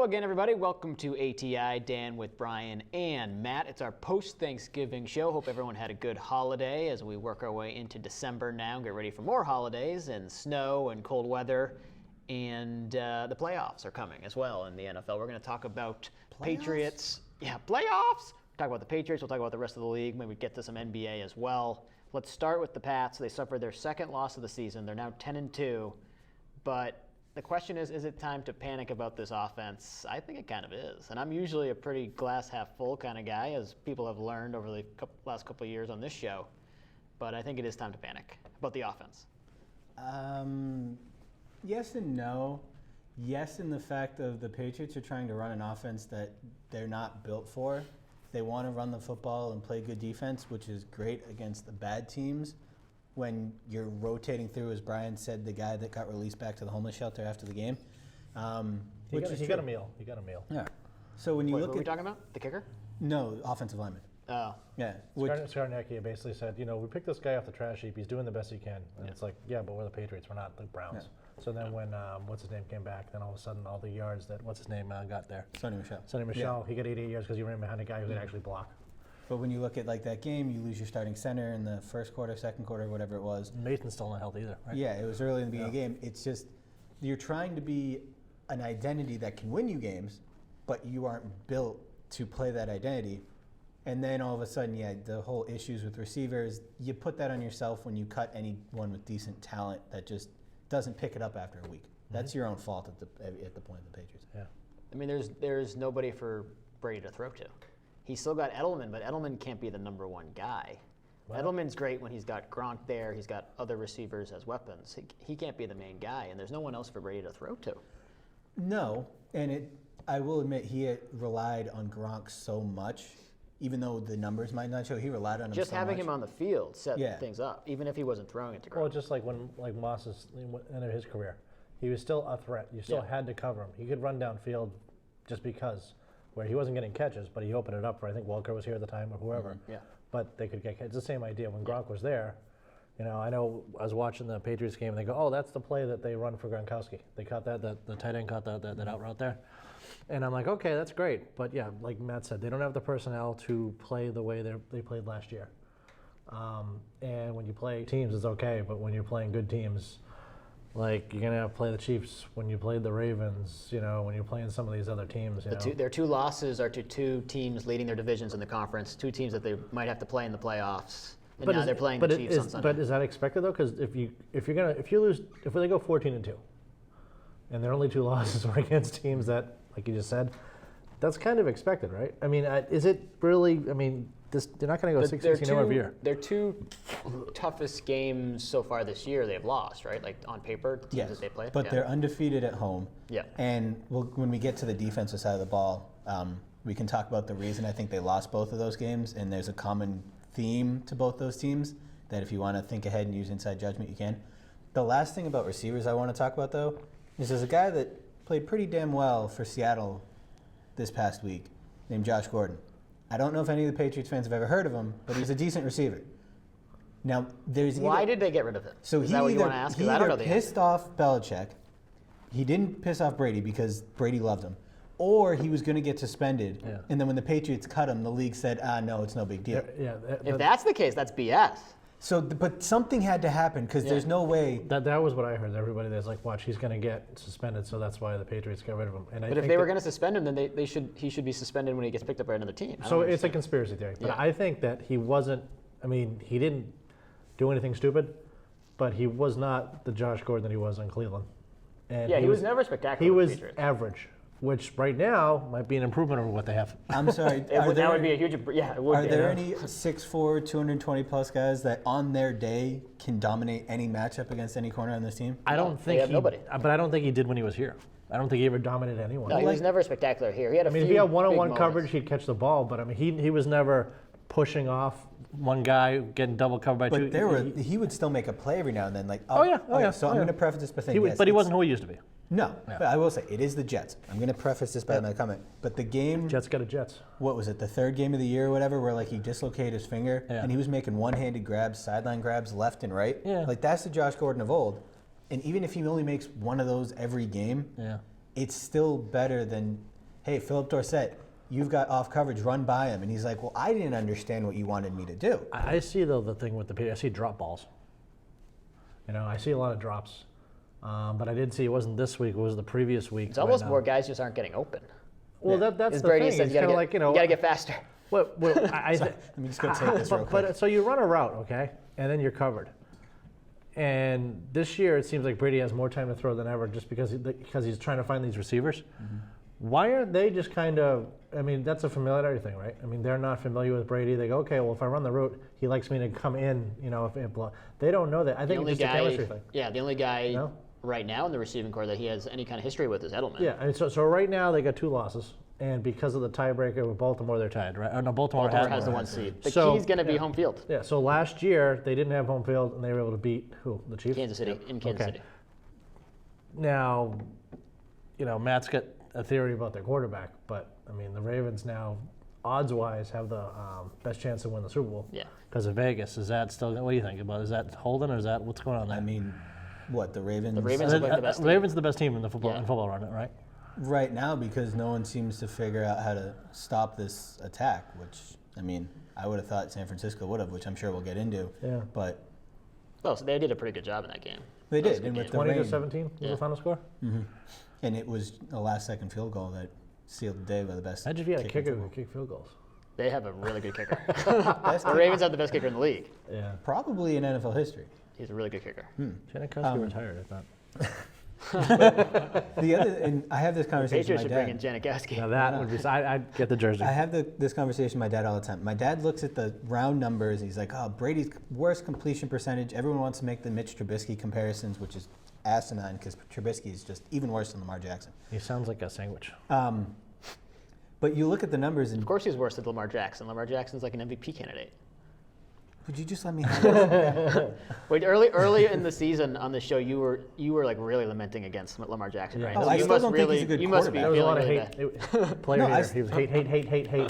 Hello again, everybody. Welcome to ATI. Dan with Brian and Matt. It's our post-Thanksgiving show. Hope everyone had a good holiday as we work our way into December now and get ready for more holidays and snow and cold weather. And the playoffs are coming as well in the NFL. We're going to talk about Patriots. Yeah, playoffs. Talk about the Patriots. We'll talk about the rest of the league. Maybe get to some NBA as well. Let's start with the Pats. They suffered their second loss of the season. They're now 10-2. But the question is it time to panic about this offense? I think it kind of is. And I'm usually a pretty glass half full kind of guy, as people have learned over the last couple of years on this show. But I think it is time to panic about the offense. Yes and no. Yes, in the fact of the Patriots are trying to run an offense that they're not built for. They want to run the football and play good defense, which is great against the bad teams. When you're rotating through, as Brian said, the guy that got released back to the homeless shelter after the game. He got a meal. He got a meal. Yeah. So when you look what at... are we talking about? The kicker? No, offensive lineman. Oh. Yeah. Skarnecki basically said, we picked this guy off the trash heap. He's doing the best he can. And it's like, yeah, but we're the Patriots. We're not the Browns. Yeah. So then when, what's-his-name came back, then all of a sudden all the yards that, what's-his-name got there. Sonny Michel. Yeah. He got 88 yards because he ran behind a guy who could actually block. But when you look at like that game, you lose your starting center in the first quarter, second quarter, whatever it was. Mason's still not healthy either, right? Yeah, it was early in the beginning of the game. It's just you're trying to be an identity that can win you games, but you aren't built to play that identity. And then all of a sudden, the whole issues with receivers, you put that on yourself when you cut anyone with decent talent that just doesn't pick it up after a week. Mm-hmm. That's your own fault at the point of the Patriots. Yeah. I mean, there's nobody for Brady to throw to. He's still got Edelman, but Edelman can't be the number one guy. Wow. Edelman's great when he's got Gronk there. He's got other receivers as weapons. He can't be the main guy, and there's no one else for Brady to throw to. No, and I will admit he had relied on Gronk so much, even though the numbers might not show. He relied on him just so having much. him on the field set things up, even if he wasn't throwing it to Gronk. Well, just like when Moss's ended his career, he was still a threat. You still had to cover him. He could run downfield just because. Where he wasn't getting catches, but he opened it up for, I think Walker was here at the time or whoever. Mm-hmm. Yeah. But they could get catches. It's the same idea. When Gronk was there, I know I was watching the Patriots game and they go, oh, that's the play that they run for Gronkowski. They caught that the tight end caught that out route there. And I'm like, okay, that's great. But yeah, like Matt said, they don't have the personnel to play the way they played last year. And when you play teams, it's okay. But when you're playing good teams, like you're gonna play the Chiefs when you played the Ravens, when you're playing some of these other teams. Their two losses are to two teams leading their divisions in the conference, two teams that they might have to play in the playoffs. And now they're playing the Chiefs on Sunday. But is that expected though? Because if they go 14-2, and their only two losses were against teams that, like you just said, that's kind of expected, right? I mean, is it really? I mean, they're not going to go 16-0 every year. Their two toughest games so far this year they've lost, right? Like on paper, the teams that they play. But they're undefeated at home. Yeah. And when we get to the defensive side of the ball, we can talk about the reason I think they lost both of those games. And there's a common theme to both those teams that if you want to think ahead and use inside judgment, you can. The last thing about receivers I want to talk about, though, is there's a guy that played pretty damn well for Seattle this past week named Josh Gordon. I don't know if any of the Patriots fans have ever heard of him, but he's a decent receiver. Now, why did they get rid of him? So is that what you want to ask? Because I don't know the answer. He pissed off Belichick. He didn't piss off Brady because Brady loved him. Or he was going to get suspended, and then when the Patriots cut him, the league said, no, it's no big deal. If that's the case, that's BS. So, but something had to happen because there's no way. That was what I heard. Everybody that's like, watch, he's going to get suspended, so that's why the Patriots got rid of him. But if they were going to suspend him, then he should be suspended when he gets picked up by another team. So it's a conspiracy theory. But I think that he wasn't. I mean, he didn't do anything stupid, but he was not the Josh Gordon that he was in Cleveland. And he was never spectacular. He was average. Which right now might be an improvement over what they have. I'm sorry. That would be a huge. Yeah, it would. Are there any 6'4", 220+ guys that on their day can dominate any matchup against any corner on this team? I don't think nobody. But I don't think he did when he was here. I don't think he ever dominated anyone. No, he was never spectacular here. He had a few if he had one-on-one big coverage, he'd catch the ball. But I mean, he was never pushing off one guy, getting double covered by two. But he would still make a play every now and then. Like, So I'm going to preface this by saying but he wasn't who he used to be. No, but I will say, it is the Jets. I'm going to preface this by my comment. But the game... Jets got a Jets. What was it, the third game of the year or whatever, where like he dislocated his finger, and he was making one-handed grabs, sideline grabs, left and right? Yeah. Like, that's the Josh Gordon of old. And even if he only makes one of those every game, yeah, it's still better than hey, Philip Dorsett, you've got off coverage, run by him. And he's like, well, I didn't understand what you wanted me to do. I see, though, the thing with the Patriots, I see drop balls. I see a lot of drops. But I did see it wasn't this week, it was the previous week. It's almost more guys just aren't getting open. Well, that's As the Brady thing. says, It's you kind gotta of get, like, you gotta get faster. Well, Let me just go take this real quick. But so you run a route, okay, and then you're covered. And this year it seems like Brady has more time to throw than ever, just because he's trying to find these receivers. Mm-hmm. Why aren't they just kind of? I mean, that's a familiarity thing, right? I mean, they're not familiar with Brady. They go, okay, well, if I run the route, he likes me to come in. If they don't know that. I think it's just a chemistry thing. Yeah, the only guy right now in the receiving core that he has any kind of history with is Edelman. Yeah, and so right now they got 2 losses. And because of the tiebreaker with Baltimore, they're tied, right? Oh, no, Baltimore has the 1 seed. The key's going to be home field. Yeah, so last year they didn't have home field, and they were able to beat who? The Chiefs? Kansas City, in Kansas City. Now, Matt's got a theory about their quarterback, but, I mean, the Ravens now, odds-wise, have the best chance to win the Super Bowl. Yeah. Because of Vegas. Is that still, what do you think about? Is that holding, or is that, what's going on there? I mean, what, the Ravens? The Ravens are the best team. Ravens the best team in the football run, right? Right now, because no one seems to figure out how to stop this attack, which, I mean, I would have thought San Francisco would have, which I'm sure we'll get into. Yeah. But well, so they did a pretty good job in that game. They did. And with the 20-17 was the final score? Mm-hmm. And it was a last-second field goal that sealed the day by the best. Imagine if you had a kicker who could kick field goals. They have a really good kicker. The Ravens have the best kicker in the league. Yeah. Probably in NFL history. He's a really good kicker. Janikowski retired, I thought. The other, and I have this conversation Patriots with should my bring in dad. Janikowski. Now that would be. I'd get the jersey. I have this conversation with my dad all the time. My dad looks at the round numbers. He's like, "Oh, Brady's worst completion percentage." Everyone wants to make the Mitch Trubisky comparisons, which is asinine because Trubisky is just even worse than Lamar Jackson. He sounds like a sandwich. But you look at the numbers, and of course he's worse than Lamar Jackson. Lamar Jackson's like an MVP candidate. Would you just let me have this? Wait, early in the season on the show, you were like really lamenting against Lamar Jackson, right? Oh, So I you still must don't think he's a good you must be There was a lot of feeling hate. really bad. Player No, hater. He was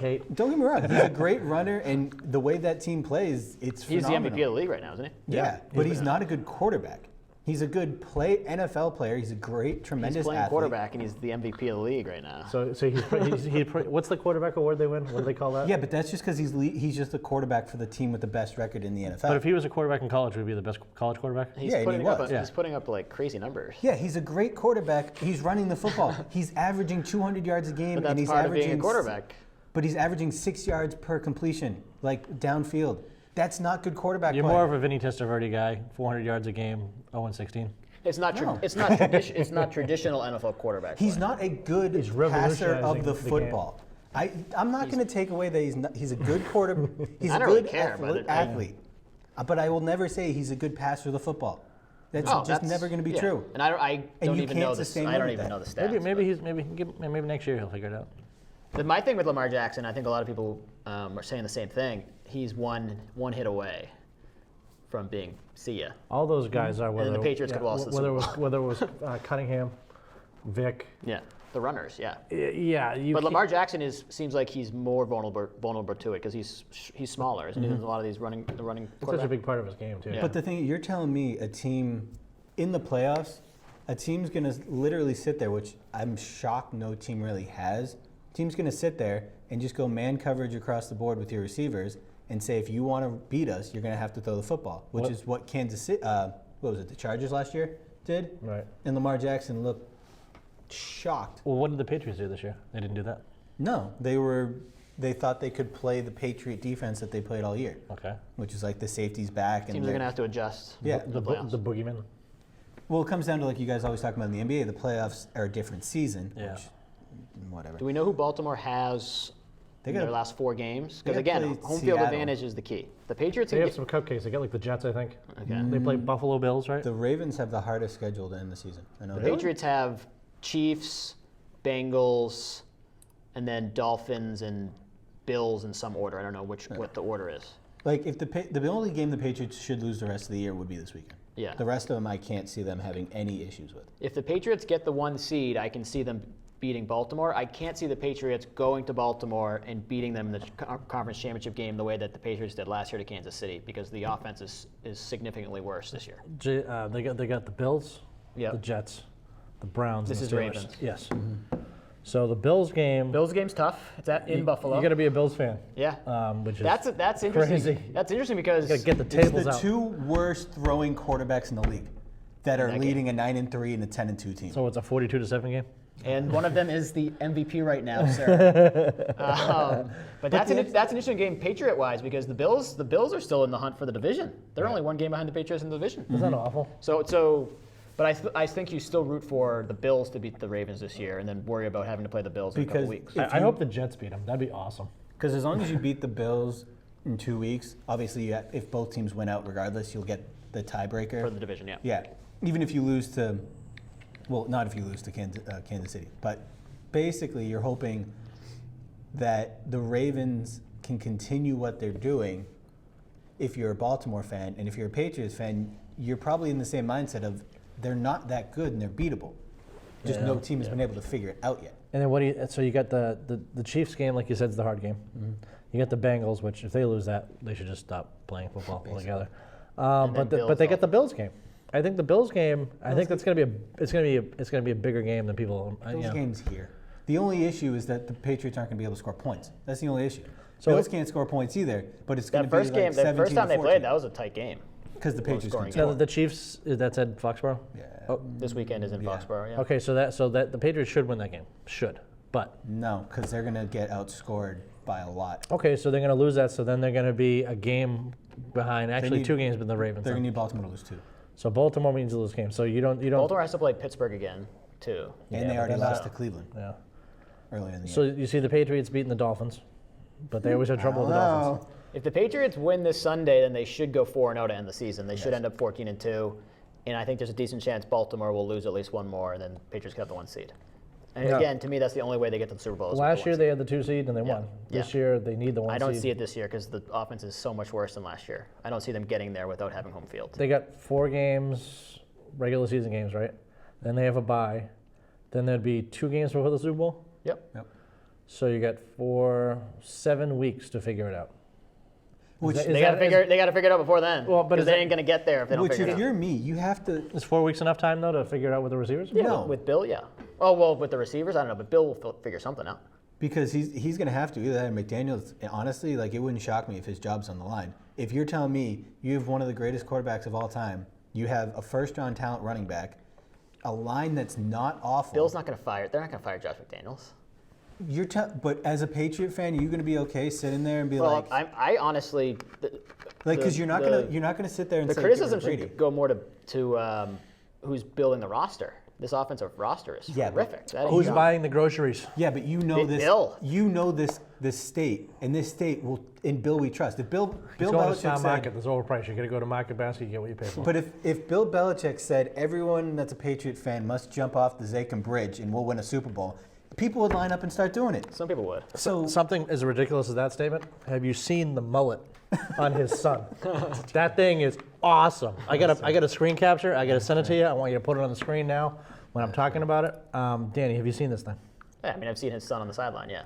hate. Don't get me wrong. He's a great runner, and the way that team plays, it's He's phenomenal. the MVP of the league right now, isn't he? Yeah, but he's not a good quarterback. He's a good NFL player. He's a great, tremendous He's playing athlete. quarterback, and he's the MVP of the league right now. So what's the quarterback award they win? What do they call that? Yeah, but that's just because he's just the quarterback for the team with the best record in the NFL. But if he was a quarterback in college, would he be the best college quarterback? He's Yeah, and putting he up was. he's putting up like crazy numbers. Yeah, he's a great quarterback. He's running the football. He's averaging 200 yards a game, But that's and he's part of averaging being a quarterback. But he's averaging 6 yards per completion, like downfield. That's not good quarterback You're play. more of a Vinny Testaverde guy, 400 yards a game, 0-16. It's not. No. It's not. It's not traditional NFL quarterback. He's play. not a good passer revolutionizing of the the football. I'm not going to take away that he's a good quarterback. He's I a don't good really care, but athlete. But I will never say he's a good passer of the football. That's never going to be true. And I don't you even can't know this. sustain I don't with even that. know the stats. Maybe next year he'll figure it out. But my thing with Lamar Jackson, I think a lot of people are saying the same thing. He's one hit away from being see ya. All those guys are then the Patriots could have lost the Super Bowl. whether it was Cunningham, Vic. Yeah, the runners. Yeah. Yeah, But Lamar Jackson seems like he's more vulnerable to it because he's smaller, isn't he? Than a lot of these running It's such a quarterbacks. big part of his game too. Yeah. But the thing, you're telling me a team in the playoffs, a team's going to literally sit there, which I'm shocked no team really has. Team's going to sit there and just go man coverage across the board with your receivers and say, if you want to beat us, you're going to have to throw the football, which is what Kansas City, what was it, the Chargers last year did? Right. And Lamar Jackson looked shocked. Well, what did the Patriots do this year? They didn't do that. No, they thought they could play the Patriot defense that they played all year, Okay. which is like the safety's back. Teams and are going to have to adjust. Yeah. The playoffs. The boogeyman. Well, it comes down to, like you guys always talk about in the NBA, the playoffs are a different season. Yeah. Which, whatever. Do we know who Baltimore has in their last 4 games? Because again, play home field Seattle. advantage is the key. The Patriots They can have some cupcakes. They get like the Jets, I think. Okay. They play Buffalo Bills, right? The Ravens have the hardest schedule to end the season. I know The that. Patriots have Chiefs, Bengals, and then Dolphins and Bills in some order. I don't know what the order is. Like, if the only game the Patriots should lose the rest of the year would be this weekend. Yeah. The rest of them, I can't see them having any issues with. If the Patriots get the 1 seed, I can see them beating Baltimore. I can't see the Patriots going to Baltimore and beating them in the conference championship game the way that the Patriots did last year to Kansas City because the offense is significantly worse this year. They got the Bills, Yep. the Jets, the Browns. This and is the Steelers. Ravens. Yes. So the Bills game. Bills game's tough. It's in Buffalo. You got to be a Bills fan. Yeah. Which is That's interesting. crazy. That's interesting because You got to get the It's tables the out. two worst throwing quarterbacks in the league that are leading a 9-3 and a 10-2 team. So it's a 42-7 game. and one of them is the MVP right now, sir. But that's an interesting game Patriot-wise because the Bills are still in the hunt for the division. They're only one game behind the Patriots in the division. Isn't that awful? But I think you still root for the Bills to beat the Ravens this year and then worry about having to play the Bills in a couple weeks. I hope the Jets beat them. That'd be awesome. Because as long as you beat the Bills in 2 weeks, obviously if both teams win out regardless, you'll get the tiebreaker. For the division, yeah. Yeah. Even if you lose to, well, not if you lose to Kansas City, but basically you're hoping that the Ravens can continue what they're doing if you're a Baltimore fan. And if you're a Patriots fan, you're probably in the same mindset of they're not that good and they're beatable. Just no team has been able to figure it out yet. And then so you got the Chiefs game, like you said, is the hard game. Mm-hmm. You got the Bengals, which if they lose that, they should just stop playing football altogether. But they get the Bills game. I think the Bills game. I think that's going to be a bigger game than people. Bills game's here. The only issue is that the Patriots aren't going to be able to score points. That's the only issue. So Bills can't score points either, but it's going to be like 17 the first time they to played, 14. that was a tight game. Because the Patriots scoring. can score. the Chiefs. That's at Foxborough. Yeah. Oh, This weekend is in Foxborough, yeah. okay, so that the Patriots should win that game. Should, but No, because they're going to get outscored by a lot. okay, so they're going to lose that. So then they're going to be a game behind. Actually, 2 games with the Ravens. They're going to need Baltimore to lose too. So Baltimore needs to lose game. So you don't. Baltimore has to play Pittsburgh again, too. And they but already then lost to Cleveland Yeah. earlier in the So year. you see the Patriots beating the Dolphins, but they always have trouble with the Dolphins. If the Patriots win this Sunday, then they should go 4-0 to end the season. They should end up 14-2. And I think there's a decent chance Baltimore will lose at least one more, and then Patriots get the 1 seed. And Yeah. again, to me, that's the only way they get to the Super Bowl. Is with Last the year 1 they had the 2 seed and they Yeah. won. Yeah. This year they need the 1 I seed. don't see it this year because the offense is so much worse than last year. I don't see them getting there without having home field. They got 4 games, regular season games, right? Then they have a bye. Then there'd be 2 games before the Super Bowl. Yep. So you got 7 weeks to figure it out. Which, They got to figure it out before then. Well, but because is they that- ain't going to get there if they don't which figure it if out. you're me, you have to. Is 4 weeks enough time though to figure it out with the receivers? Yeah, No. with Bill, yeah. Oh, well, with the receivers, I don't know, but Bill will figure something out. Because he's going to have to. Either that or McDaniels, honestly, like it wouldn't shock me if his job's on the line. If you're telling me you have one of the greatest quarterbacks of all time, you have a first-round talent running back, a line that's not awful. Bill's not going to fire. They're not going to fire Josh McDaniels. But as a Patriot fan, are you going to be okay sitting there and be Well, like, I honestly, because you're not going to sit there and the say criticism Brady. should go more to who's building the roster. This offensive roster is Yeah, but horrific. That Who's is- buying the groceries? Yeah, but you know this. Bill. You know this state, and this state will. In Bill, we trust. If Bill It's going to Belichick Star said, Market. There's overpriced. You got to go to Market Basket. You get what you pay for. but if Bill Belichick said everyone that's a Patriot fan must jump off the Zakin Bridge and we'll win a Super Bowl, people would line up and start doing it. Some people would. So Something as ridiculous as that statement. Have you seen the mullet on his son? That thing is awesome. I got a screen capture. I got to send it to you. I want you to put it on the screen now when I'm talking about it. Danny, have you seen this thing? Yeah, I mean, I've seen his son on the sideline. Yeah.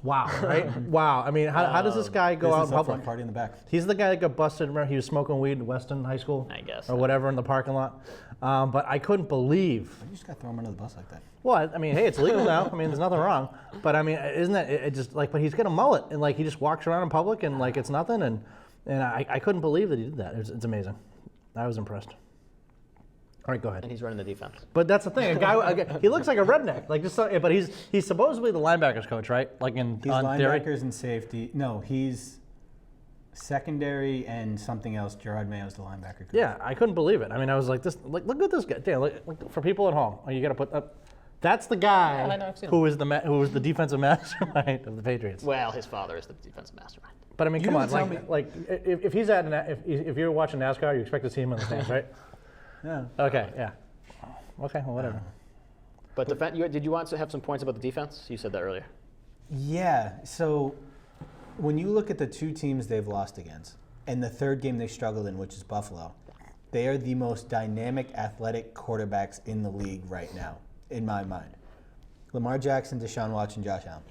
Wow, right? Wow. I mean, how does this guy go out in business up front, public? party in the back. He's the guy that got busted. Remember, he was smoking weed in Weston High School, I guess. or whatever, in the parking lot. But I couldn't believe. You just got to throw him under the bus like that. Well, I mean, hey, it's legal now. I mean, there's nothing wrong. But I mean, isn't that it just like? But he's got a mullet, and like he just walks around in public, and like it's nothing. And I couldn't believe that he did that. It's amazing. I was impressed. All right, go ahead. And he's running the defense. But that's the thing. He looks like a redneck. Like just, but he's supposedly the linebackers coach, right? Like in He's on Derry. linebackers and safety. No, he's secondary and something else. Gerard Mayo's the linebacker coach. Yeah, I couldn't believe it. I mean, I was like, look at this guy. Damn, look, for people at home, you got to put up. That's the guy I know, I've seen who was the defensive mastermind of the Patriots. Well, his father is the defensive mastermind. But I mean, You come on, don't tell like if he's if you're watching NASCAR, you expect to see him in the stands, right? Yeah. Okay, yeah. Okay, well, whatever. But did you want to have some points about the defense? You said that earlier. Yeah. So when you look at the 2 teams they've lost against, and the third game they struggled in, which is Buffalo, they are the most dynamic, athletic quarterbacks in the league right now, in my mind. Lamar Jackson, Deshaun Watson, Josh Allen.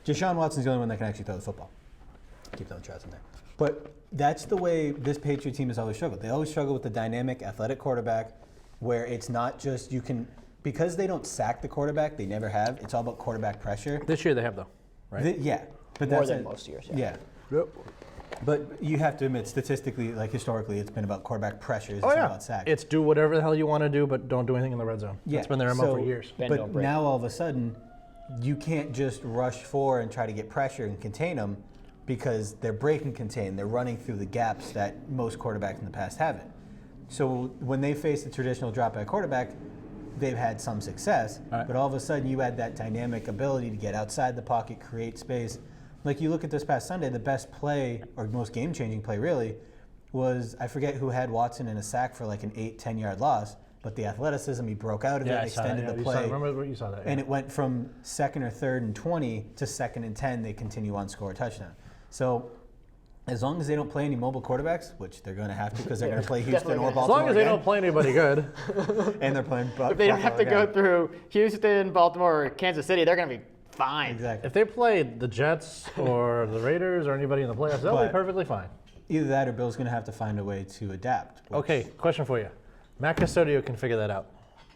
Deshaun Watson's the only one that can actually throw the football. Keep throwing shots in there. But that's the way this Patriot team has always struggled. They always struggle with the dynamic, athletic quarterback where it's not just you can because they don't sack the quarterback, they never have. It's all about quarterback pressure. This year they have though, right? Yeah, but More that's than most years. Yeah. Yep. But you have to admit, statistically, like historically, it's been about quarterback pressures. It's Oh not yeah. about sacks. It's do whatever the hell you want to do, but don't do anything in the red zone. Yeah, That's been their MO so- for years. Bend, But don't break. now all of a sudden, you can't just rush for and try to get pressure and contain them because they're break and contain. They're running through the gaps that most quarterbacks in the past haven't. So when they face the traditional drop back quarterback, they've had some success. Right. But all of a sudden, you add that dynamic ability to get outside the pocket, create space. Like you look at this past Sunday, the best play, or most game-changing play really, was, I forget who had Watson in a sack for like an 8-10 yard loss, but the athleticism, he broke out of Yeah, it, I saw that. extended Yeah, the you play. remember what you saw that? And it went from 2nd or 3rd and 20 to 2nd and 10. They continue on, score a touchdown. So as long as they don't play any mobile quarterbacks, which they're going to have to because they're going to play Houston or as Baltimore long as they again, don't play anybody good. and they're playing If they don't have to Buffalo go again. through Houston, Baltimore, or Kansas City, they're going to be fine. Exactly. If they play the Jets or the Raiders or anybody in the playoffs, they'll be But- perfectly fine. Either that or Bill's going to have to find a way to adapt. which- Okay, question for you. Matt Custodio can figure that out.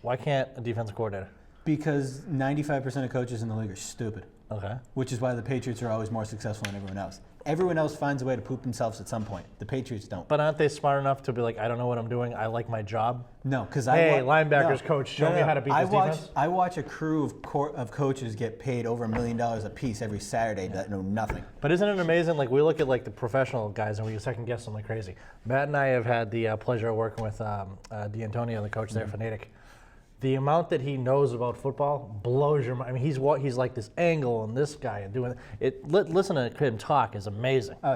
Why can't a defensive coordinator? Because 95% of coaches in the league are stupid, Okay. which is why the Patriots are always more successful than everyone else. Everyone else finds a way to poop themselves at some point. The Patriots don't. But aren't they smart enough to be like, I don't know what I'm doing. I like my job. No, because Hey, linebackers coach, show me how to beat this defense. I watch a crew of coaches get paid over $1 million a piece every Saturday that know nothing. But isn't it amazing? Like we look at like the professional guys and we second guess them like crazy. Matt and I have had the pleasure of working with D'Antonio, the coach there for Natick. The amount that he knows about football blows your mind. I mean, he's like this angle and this guy and doing it. Listen to him talk is amazing. Oh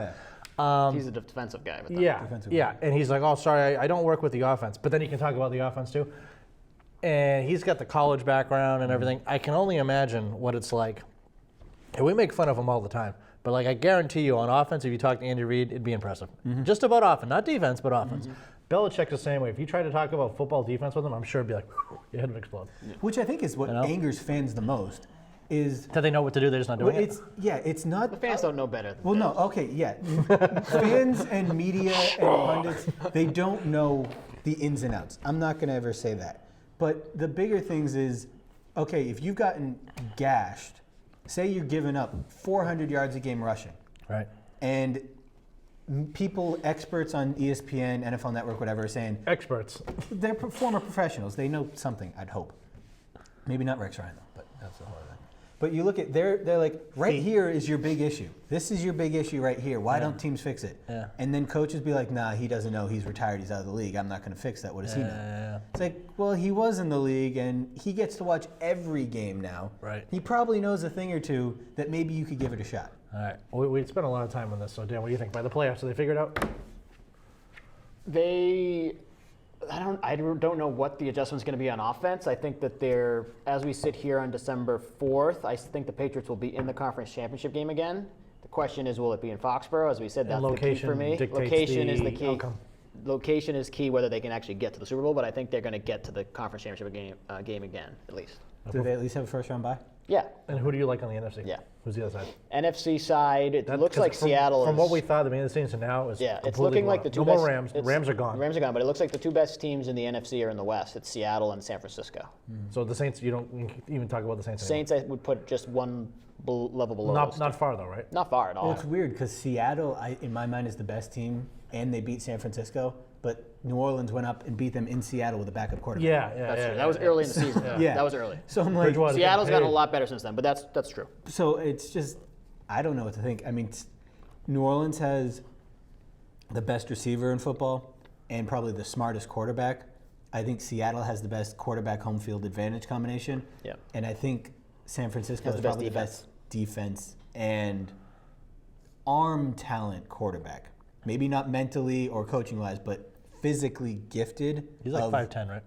yeah. He's a defensive guy. With them. Yeah, Defensive yeah, and he's like, oh, sorry, I don't work with the offense, but then he can talk about the offense too. And he's got the college background and everything. I can only imagine what it's like. And we make fun of him all the time, but like I guarantee you, on offense, if you talk to Andy Reid, it'd be impressive. Just about offense, not defense, but offense. Belichick's the same way. If you try to talk about football defense with him, I'm sure it'd be like, your head would explode. Which I think is what know? angers fans the most. Is That they know what to do, they're just not doing it. it's not. The fans don't know better. Than Well, no, okay, yeah. Fans and media and pundits, they don't know the ins and outs. I'm not going to ever say that. But the bigger things is, okay, if you've gotten gashed, say you're giving up 400 yards a game rushing, Right. and people, experts on ESPN, NFL Network, whatever, are saying Experts. they're former professionals. They know something, I'd hope. Maybe not Rex Ryan, though, but that's the whole thing. But you look at, they're like, right here is your big issue. This is your big issue right here. Why don't teams fix it? Yeah. And then coaches be like, nah, he doesn't know. He's retired. He's out of the league. I'm not going to fix that. What does he know? Yeah. It's like, well, he was in the league, and he gets to watch every game now. Right. He probably knows a thing or two that maybe you could give it a shot. All right. We spent a lot of time on this, so Dan, what do you think? By the playoffs, do they figure it out? I don't know what the adjustment's going to be on offense. I think that they're, as we sit here on December 4th, I think the Patriots will be in the conference championship game again. The question is, will it be in Foxborough? As we said, that's the key for me. Dictates Location is the key. outcome. Location is key, whether they can actually get to the Super Bowl, but I think they're going to get to the conference championship game again, at least. Do they at least have a first round bye? Yeah. And who do you like on the NFC? Yeah. Who's the other side? NFC side, it looks 'cause like Seattle From is. what we thought, the beginning of the season to now is Yeah, it's completely looking blown like the up. two No best. more Rams. it's- Rams are gone. The Rams are gone, but it looks like the two best teams in the NFC are in the West. It's Seattle and San Francisco. So the Saints, you don't even talk about the Saints anymore. Saints, I would put just one level below. those two. Not far though, right? Not far at all. Well, it's weird because Seattle, in my mind, is the best team, and they beat San Francisco, but New Orleans went up and beat them in Seattle with a backup quarterback. Yeah. That's true. That was early in the season. Yeah. That was early. So I'm like, Bridgewater- Seattle's gotten a Hey. lot better since then, but that's true. so it's just, I don't know what to think. I mean, New Orleans has the best receiver in football and probably the smartest quarterback. I think Seattle has the best quarterback home field advantage combination. Yeah. And I think San Francisco Has is the best probably the best defense and arm talent quarterback. Maybe not mentally or coaching wise, but physically gifted. He's like of 5'10", right?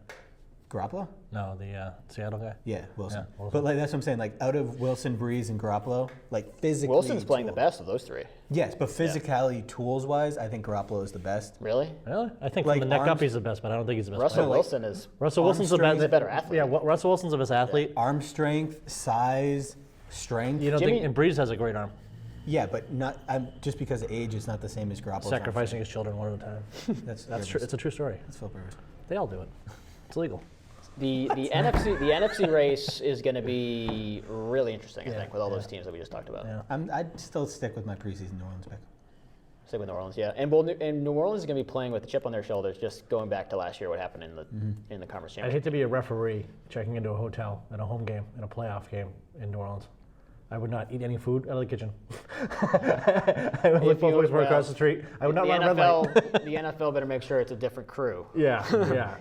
Garoppolo? No, the Seattle guy. Yeah, Wilson. Yeah, Wilson. But like that's what I'm saying. Like out of Wilson, Breeze, and Garoppolo, like physically. Wilson's playing the tools- best of those three. Yes, but physicality, tools wise, I think Garoppolo is the best. Really? Really? I think Like from the neck up arms- he's the best, but I don't think he's the best. Russell player. Wilson is. Russell Wilson's the strength- best. He's a better athlete. Yeah, Russell Wilson's the best athlete. Arm strength, size, strength. You don't Jimmy- think? And Breeze has a great arm. Yeah, but not. Just because of age, it's not the same as Garoppolo. Sacrificing his children one at a time. That's That's true. It's a true story. That's Philip Rivers. They all do it. It's legal. The NFC race is going to be really interesting, I Yeah, think, with all those teams that we just talked about. Yeah. I'd still stick with my preseason New Orleans pick. Stick with New Orleans, yeah. And New Orleans is going to be playing with a chip on their shoulders, just going back to last year, what happened in the conference I'd championship. hate to be a referee checking into a hotel in a home game, in a playoff game in New Orleans. I would not eat any food out of the kitchen. I would live both ways across the street. I would not run a red light. The NFL better make sure it's a different crew. Yeah.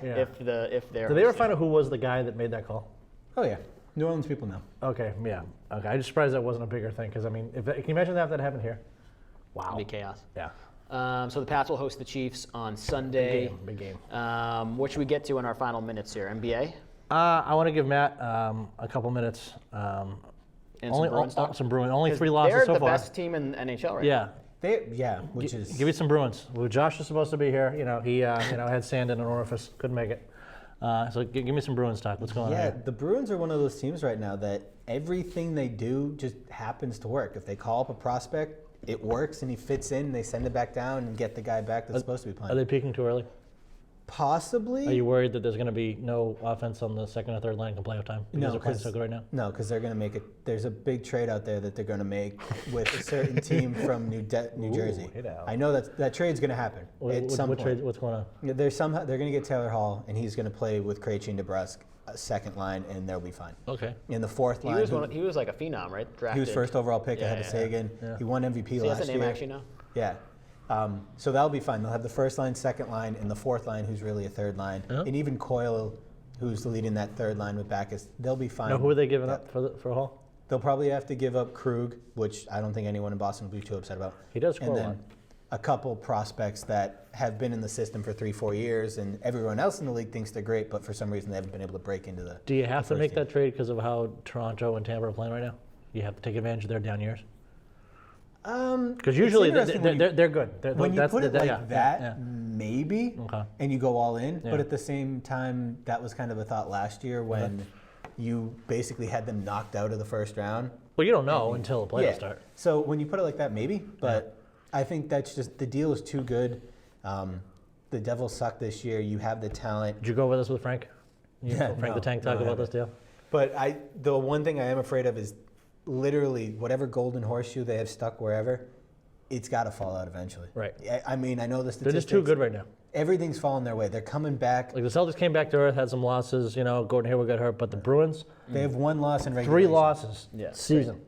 If they're Did they ever find out who was the guy that made that call? Oh yeah, New Orleans people know. Okay, yeah. Okay, I'm just surprised that wasn't a bigger thing because I mean, can you imagine that if that happened here? Wow. It'd be chaos. Yeah. So the Pats will host the Chiefs on Sunday. Big game. What should we get to in our final minutes here? NBA? I want to give Matt a couple minutes. And some Bruins talk? Some Bruins. Only 3 losses so far. They're the best team in NHL right Yeah. Which is Give me some Bruins. Well, Josh is supposed to be here. He had sand in an orifice, couldn't make it. So give me some Bruins talk. What's going on yeah. here? The Bruins are one of those teams right now that everything they do just happens to work. If they call up a prospect, it works and he fits in. They send it back down and get the guy back that's supposed to be Are playing. they peaking too early? Possibly. Are you worried that there's going to be no offense on the second or third line come playoff time? Because they're playing so good right now? No, because they're going to make it. There's a big trade out there that they're going to make with a certain team from New Jersey. hey now. I know that trade's going to happen at some point. Trade, what's going on? Yeah, they're going to get Taylor Hall, and he's going to play with Krejci and DeBrusque, a second line, and they'll be fine. Okay. In the fourth line, He was like a phenom, right? Drafted. he was first overall pick ahead of Sagan. Yeah. He won MVP So he last has a year. name actually now? Yeah. So that'll be fine. They'll have the first line, second line, and the fourth line, who's really a third line. Yeah. And even Coyle, who's leading that third line with Backus, they'll be fine. Now, who are they giving up for Hall? They'll probably have to give up Krug, which I don't think anyone in Boston will be too upset about. He does score and a then lot. a couple prospects that have been in the system for 3-4 years, and everyone else in the league thinks they're great, but for some reason they haven't been able to break into the. Do you have to first make team. that trade because of how Toronto and Tampa are playing right now? You have to take advantage of their down years? Because usually they're good. When you put it like that, yeah. maybe, Okay. and you go all in. Yeah. But at the same time, that was kind of a thought last year when you basically had them knocked out of the first round. Well, you don't know until the playoffs start. So when you put it like that, maybe. But I think that's just the deal is too good. The Devils suck this year. You have the talent. Did you go with us with Frank? Frank no, the Tank talk no, I about this deal? But the one thing I am afraid of is literally whatever golden horseshoe they have stuck wherever, it's got to fall out eventually. Right. I mean, I know the statistics. They're just too good right now. Everything's falling their way. They're coming back. Like the Celtics came back to earth, had some losses. Gordon Hayward got hurt, but the Bruins, They have one loss in regulation. 3 losses Yeah. season.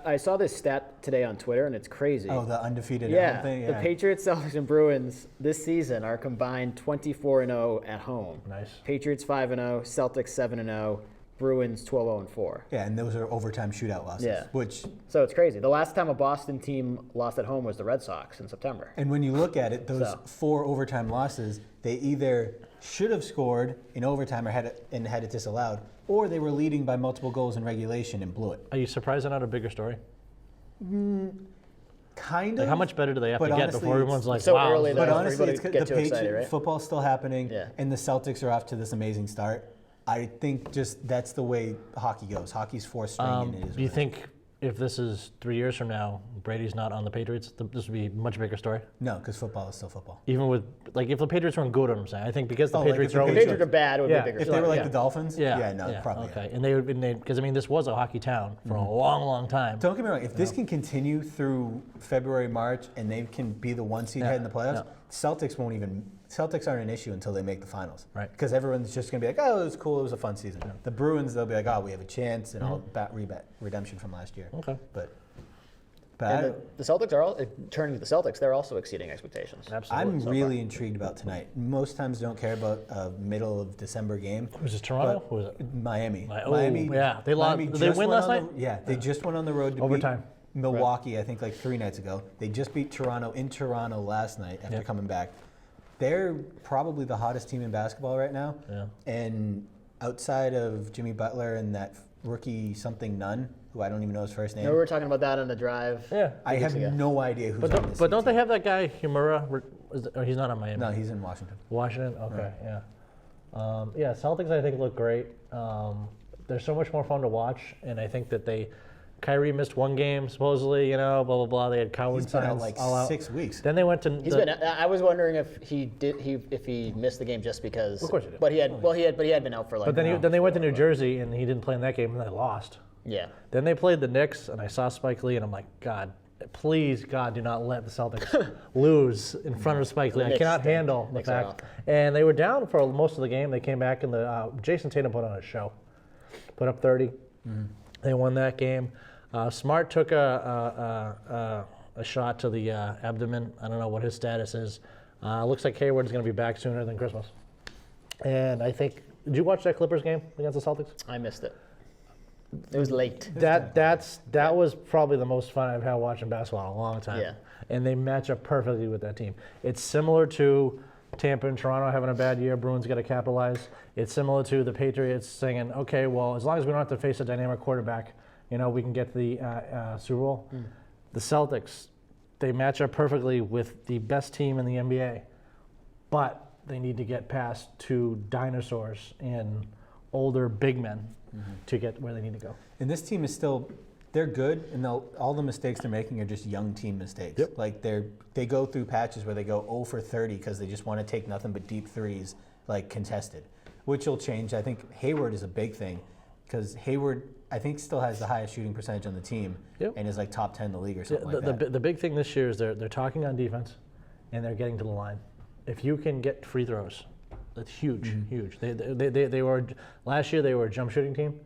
I saw this stat today on Twitter, and it's crazy. Oh, the undefeated yeah, thing? the Patriots, Celtics, and Bruins this season are combined 24-0 at home. Nice. Patriots 5-0, Celtics 7-0, Bruins 12-4. Yeah, and those are overtime shootout losses. Yeah. Which, So it's crazy. The last time a Boston team lost at home was the Red Sox in September. and when you look at it, those So. 4 overtime losses, they either should have scored in overtime or had it disallowed, or they were leading by multiple goals in regulation and blew it. Are you surprised they're not a bigger story? Kind of. Like, how much better do they have But to get honestly, before everyone's like, so wow? early this is- But that honestly, everybody it's get the too excited, Patriots right? football's still happening, Yeah. and the Celtics are off to this amazing start. I think just that's the way hockey goes. Hockey's 4-string, and it is. Do you what it is. think if this is 3 years from now, Brady's not on the Patriots, this would be a much bigger story? No, because football is still football. Even with, like, if the Patriots weren't good, I'm saying. I think because the Oh, like Patriots if the are always... Patriots are bad, it would Yeah. be a bigger If story. they were like Yeah. the Dolphins, Yeah, probably. okay. And they because I mean, this was a hockey town for a long, long time. Don't get me wrong. If this can continue through February, March, and they can be the 1 seed Yeah, head in the playoffs, yeah. Celtics aren't an issue until they make the finals. Right. Because everyone's just going to be like, oh, it was cool. It was a fun season. The Bruins, they'll be like, oh, we have a chance, and all redemption from last year. Okay. But And the Celtics are turning to the Celtics. They're also exceeding expectations. Absolutely. I'm so really intrigued about tonight. Most times don't care about a middle of December game. Was it Toronto? But Who was it? Miami. Oh, Miami. yeah. They lost. Miami Did they just win went last on night? Yeah, they just went on the road to Overtime. beat Milwaukee, I think like 3 nights ago. They just beat Toronto in Toronto last night after Yep. coming back. They're probably the hottest team in basketball right now. Yeah. And outside of Jimmy Butler and that rookie something Nunn, who I don't even know his first name, No, we were talking about that on the drive. Yeah. I have ago. no idea who's But on don't, this but don't team. they have that guy, Humura? He's not on Miami. No, he's in Washington. Washington? Okay, yeah. Yeah, Celtics I think look great. They're so much more fun to watch, and I think that they Kyrie missed 1 game supposedly, blah blah blah. They had coward He's been signs out like all out. 6 weeks. Then they went to. I was wondering if he missed the game just because. Of course he did. But he had been out for like. But then they went to New Jersey and he didn't play in that game and they lost. Yeah. Then they played the Knicks and I saw Spike Lee and I'm like, God, please, God, do not let the Celtics lose in front of Spike Lee. I Knicks cannot stink. handle the Knicks are fact. awful. And they were down for most of the game. They came back and Jason Tatum put on a show, put up 30. They won that game. Smart took a shot to the abdomen. I don't know what his status is. Looks like Hayward's going to be back sooner than Christmas. And I think, did you watch that Clippers game against the Celtics? I missed it. It was late. That was probably the most fun I've had watching basketball in a long time. Yeah. And they match up perfectly with that team. It's similar to Tampa and Toronto having a bad year. Bruins got to capitalize. It's similar to the Patriots saying, okay, well, as long as we don't have to face a dynamic quarterback, we can get to the Super Bowl. The Celtics, they match up perfectly with the best team in the NBA, but they need to get past 2 dinosaurs and older big men to get where they need to go. And this team is still, they're good, and all the mistakes they're making are just young team mistakes. Yep. Like they go through patches where they go 0 for 30 because they just want to take nothing but deep threes, like contested, which will change. I think Hayward is a big thing because Hayward, I think, still has the highest shooting percentage on the team and is like top 10 in the league or something like that. The big thing this year is they're talking on defense, and they're getting to the line. If you can get free throws, that's huge, huge. They were last year. They were a jump shooting team,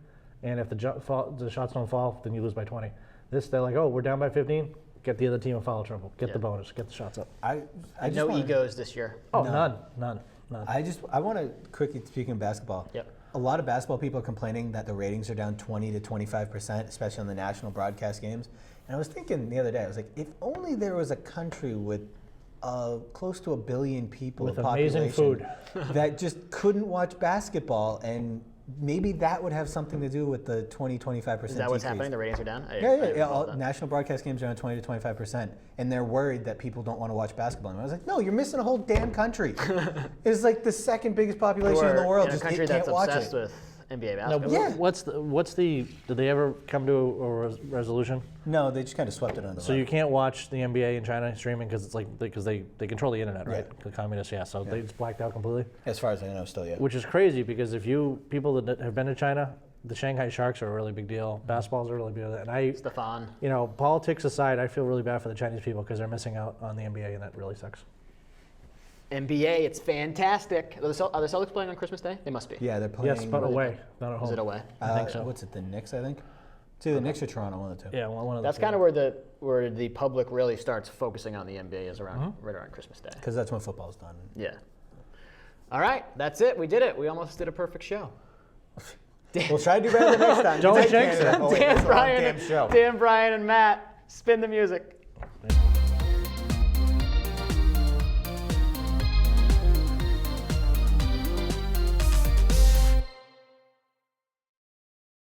and if the shots don't fall, then you lose by 20. They're like, oh, we're down by 15. Get the other team in foul trouble. Get the bonus. Get the shots up. I just No wanna, egos this year. Oh, No. none. I want to quickly, speaking of basketball. Yep. A lot of basketball people are complaining that the ratings are down 20 to 25%, especially on the national broadcast games. And I was thinking the other day, I was like, if only there was a country with close to 1 billion people With of amazing population food. that just couldn't watch basketball, and maybe that would have something to do with the 20, 25% Is that what's decrease. happening? The ratings are down? I Yeah. didn't follow All that. national broadcast games are down 20 to 25%, and they're worried that people don't want to watch basketball. And I was like, no, you're missing a whole damn country. It's like the second biggest population in the world. In a Just country can't that's watch obsessed it. with NBA Now, basketball. did they ever come to a resolution? No, they just kind of swept it under the So rug. you can't watch the NBA in China streaming because it's like because they control the internet, right? Yeah. The communists, So they just blacked out completely. As far as I know, still, yeah. Which is crazy because if people that have been to China, the Shanghai Sharks are a really big deal. Basketball's a really big deal. And Stefan. politics aside, I feel really bad for the Chinese people because they're missing out on the NBA, and that really sucks. NBA, it's fantastic. Are the Celtics playing on Christmas Day? They must be. Yeah, they're playing. Yes, but away, not at home. Is it away? I think so. What's it? The Knicks, I think. It's either the Knicks or Toronto, one of the two. Yeah, one of That's those. kind of where the public really starts focusing on the NBA is right around Christmas Day. Because that's when football's done. Yeah. All right, that's it. We did it. We almost did a perfect show. We'll try to do better the next time. Don't Take jinx Canada. it. Oh, wait, that's the wrong damn show. Dan, Brian, and Matt, spin the music.